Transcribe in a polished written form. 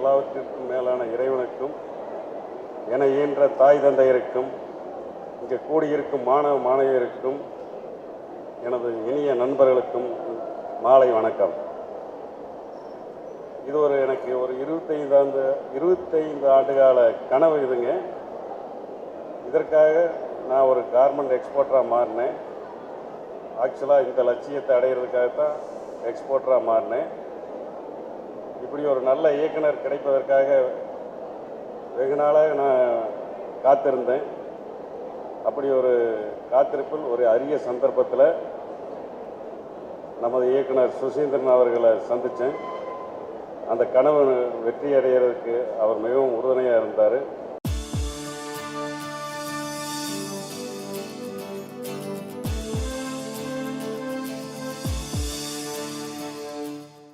எல்லாவற்றிற்கும் மேலான இறைவனுக்கும் என ஈன்ற தாய் தந்தையருக்கும் இங்கே கூடியிருக்கும் மாணவ மாணவியருக்கும் எனது இனிய நண்பர்களுக்கும் மாலை வணக்கம். இது எனக்கு ஒரு 25 ஆண்டுகால கனவு இதுங்க. இதற்காக நான் ஒரு கார்மெண்ட் எக்ஸ்போர்ட்டராக மாறினேன். ஆக்சுவலாக இந்த லட்சியத்தை அடையிறதுக்காகத்தான் எக்ஸ்போர்ட்டராக மாறினேன். இப்படி ஒரு நல்ல இயக்குனர் கிடைப்பதற்காக வெகு நாளாக நான் காத்திருந்தேன். அப்படி ஒரு காத்திருப்பில் ஒரு அரிய சந்தர்ப்பத்தில் நமது இயக்குனர் சுசீந்திரன் அவர்களை சந்தித்தேன். அந்த கனவு வெற்றி அடைகிறதுக்கு அவர் மிகவும் உறுதுணையாக இருந்தார்.